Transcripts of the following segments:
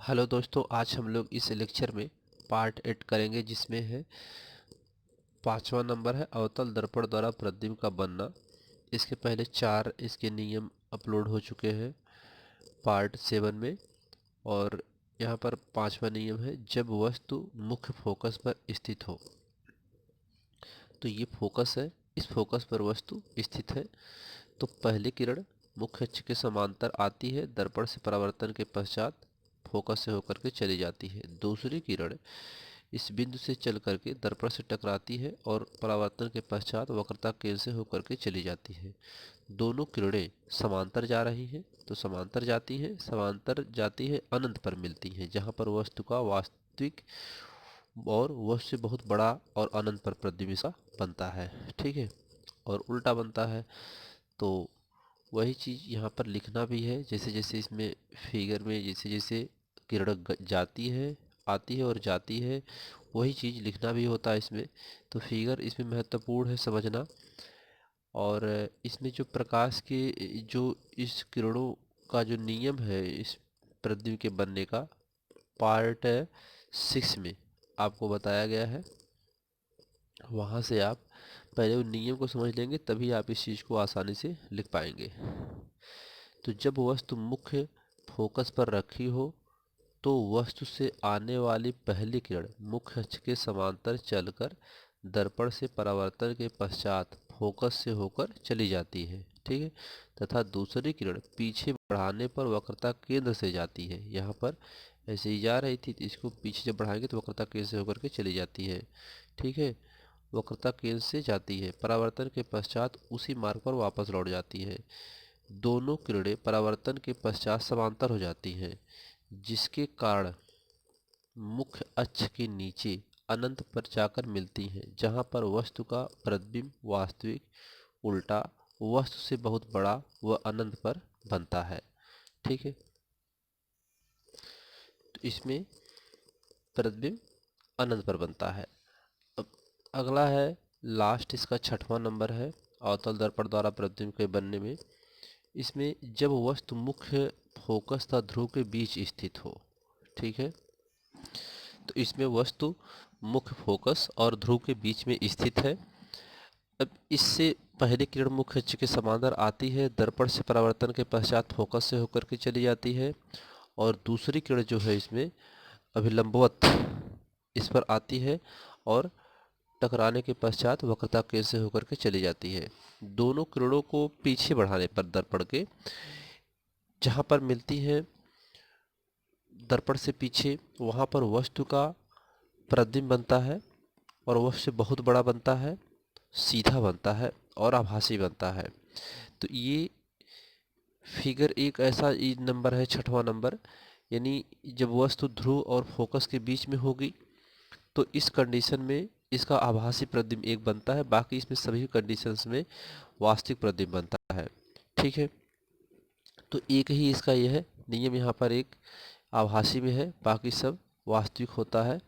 Hello दोस्तों, आज हम लोग इस लेक्चर में पार्ट 8 करेंगे, जिसमें है 5वां नंबर है अवतल दर्पण द्वारा प्रतिबिंब का बनना। इसके पहले 4 इसके नियम अपलोड हो चुके हैं पार्ट 7 में। और यहाँ पर 5वां नियम है, जब वस्तु मुख्य फोकस पर स्थित हो। तो ये फोकस है, इस फोकस पर वस्तु स्थित है। तो पहली किरण मुख्य अक्ष के समांतर आती है, दर्पण से परावर्तन के पश्चात फोकस से होकर के चली जाती है। दूसरी किरण इस बिंदु से चल करके दर्पण से टकराती है और परावर्तन के पश्चात वक्रता केंद्र से होकर के चली जाती है। दोनों किरणें समांतर जा रही हैं, तो समांतर जाती है अनंत पर मिलती हैं, जहाँ पर वस्तु का वास्तविक और वस्तु से बहुत बड़ा और अनंत पर प्रतिबिंब सा बनता है। ठीक है, और उल्टा बनता है। तो वही चीज़ यहाँ पर लिखना भी है, जैसे जैसे इसमें फिगर में जैसे जैसे किरण जाती है, आती है और जाती है, वही चीज़ लिखना भी होता है इसमें। तो फिगर इसमें महत्वपूर्ण है समझना। और इसमें जो प्रकाश के जो इस किरणों का जो नियम है इस प्रतिबिंब के बनने का, पार्ट 6 में आपको बताया गया है। वहाँ से आप पहले उन नियम को समझ लेंगे, तभी आप इस चीज़ को आसानी से लिख पाएंगे। तो जब वस्तु मुख्य फोकस पर रखी हो तो वस्तु से आने वाली पहली किरण मुख्य अक्ष के समांतर चलकर दर्पण से परावर्तन के पश्चात फोकस से होकर चली जाती है। ठीक है, तथा दूसरी किरण पीछे बढ़ाने पर वक्रता केंद्र से जाती है। यहाँ पर ऐसे ही जा रही थी, तो इसको पीछे जब बढ़ाएंगे तो वक्रता केंद्र से होकर के चली जाती है। ठीक है, वक्रता केंद्र से जाती है, परावर्तन के पश्चात उसी मार्ग पर वापस लौट जाती है। दोनों किरणें परावर्तन के पश्चात समांतर हो जाती हैं, जिसके कारण मुख्य अक्ष के नीचे अनंत पर जाकर मिलती हैं, जहां पर वस्तु का प्रतिबिंब वास्तविक उल्टा वस्तु से बहुत बड़ा व अनंत पर बनता है। ठीक है, तो इसमें प्रतिबिंब अनंत पर बनता है। अब अगला है लास्ट, इसका 6वां नंबर है अवतल दर्पण द्वारा प्रतिबिंब के बनने में। इसमें जब वस्तु मुख्य फोकस तथा ध्रुव के बीच स्थित हो। ठीक है, तो इसमें वस्तु मुख्य फोकस और ध्रुव के बीच में स्थित है। अब इससे पहली किरण मुख्य अक्ष के समांतर आती है, दर्पण से परावर्तन के पश्चात फोकस से होकर के चली जाती है। और दूसरी किरण जो है इसमें अभिलंबवत इस पर आती है और टकराने के पश्चात वक्रता केंद्र से होकर के चली जाती है। दोनों किरणों को पीछे बढ़ाने पर दर्पण के जहाँ पर मिलती है दर्पण से पीछे, वहाँ पर वस्तु का प्रतिबिंब बनता है और वस्तु से बहुत बड़ा बनता है, सीधा बनता है और आभासी बनता है। तो ये फिगर एक ऐसा नंबर है, 6वां नंबर, यानी जब वस्तु ध्रुव और फोकस के बीच में होगी तो इस कंडीशन में इसका आभासी प्रतिबिंब एक बनता है, बाकी इसमें सभी कंडीशंस में वास्तविक प्रतिबिंब बनता है। ठीक है, तो एक ही इसका यह है नियम, यहाँ पर एक आभासी में है, बाकी सब वास्तविक होता है।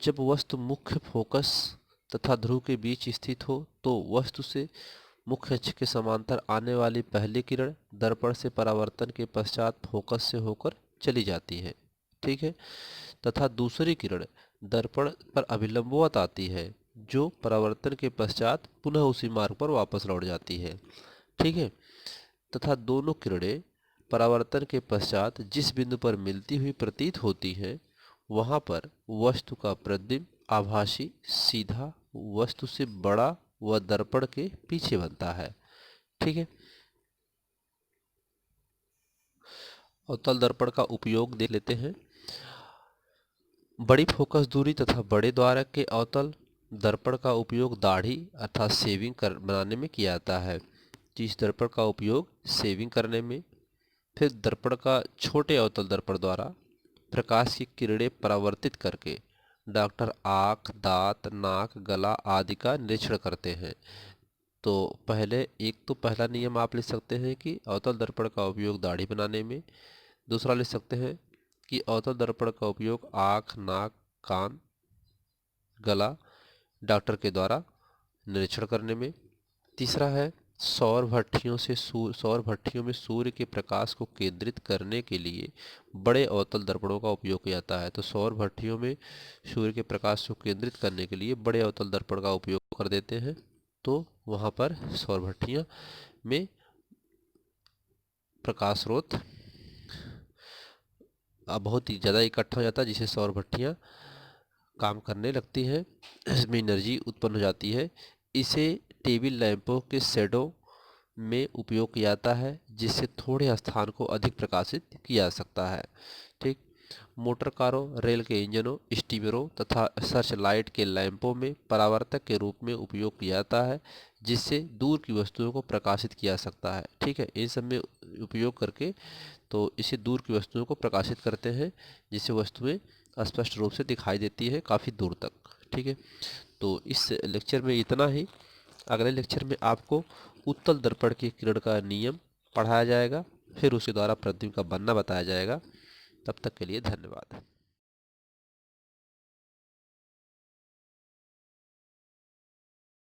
जब वस्तु मुख्य फोकस तथा ध्रुव के बीच स्थित हो तो वस्तु से मुख्य अक्ष के समांतर आने वाली पहली किरण दर्पण से परावर्तन के पश्चात फोकस से होकर चली जाती है। ठीक है, तथा दूसरी किरण दर्पण पर अभिलंबवत आती है, जो परावर्तन के पश्चात पुनः उसी मार्ग पर वापस लौट जाती है। ठीक है, तथा दोनों किरणें परावर्तन के पश्चात जिस बिंदु पर मिलती हुई प्रतीत होती हैं, वहां पर वस्तु का प्रतिबिंब आभासी सीधा वस्तु से बड़ा व दर्पण के पीछे बनता है। ठीक है, अवतल दर्पण का उपयोग देख लेते हैं। बड़ी फोकस दूरी तथा बड़े द्वारक के अवतल दर्पण का उपयोग दाढ़ी अर्थात सेविंग बनाने में किया जाता है। जिस दर्पण का उपयोग सेविंग करने में, फिर दर्पण का छोटे अवतल दर्पण द्वारा प्रकाश की किरणें परावर्तित करके डॉक्टर आँख, दांत, नाक, गला आदि का निरीक्षण करते हैं। तो पहला नियम आप लिख सकते हैं कि अवतल दर्पण का उपयोग दाढ़ी बनाने में। दूसरा लिख सकते हैं कि अवतल दर्पण का उपयोग आँख, नाक, कान, गला डॉक्टर के द्वारा निरीक्षण करने में। तीसरा है सौर भट्ठियों में सूर्य के प्रकाश को केंद्रित करने के लिए बड़े अवतल दर्पणों का उपयोग किया जाता है। तो सौर भट्ठियों में सूर्य के प्रकाश को केंद्रित करने के लिए बड़े अवतल दर्पण का उपयोग कर देते हैं। तो वहाँ पर सौर भट्ठियाँ में प्रकाश स्रोत बहुत ही ज़्यादा इकट्ठा हो जाता है, जिससे सौर भट्ठियाँ काम करने लगती हैं, इसमें एनर्जी उत्पन्न हो जाती है। इसे टेबल लैंपों के शेडो में उपयोग किया जाता है, जिससे थोड़े स्थान को अधिक प्रकाशित किया जा सकता है। ठीक। मोटर कारों, रेल के इंजनों, स्टीमरों तथा सर्च लाइट के लैंपों में परावर्तक के रूप में उपयोग किया जाता है, जिससे दूर की वस्तुओं को प्रकाशित किया जा सकता है। ठीक है, इन सब में उपयोग करके तो इसे दूर की वस्तुओं को प्रकाशित करते हैं, जिससे वस्तुएं स्पष्ट रूप से दिखाई देती है काफ़ी दूर तक। ठीक है, तो इस लेक्चर में इतना ही। अगले लेक्चर में आपको उत्तल दर्पण के किरण का नियम पढ़ाया जाएगा, फिर उसके द्वारा प्रतिबिंब का बनना बताया जाएगा। तब तक के लिए धन्यवाद।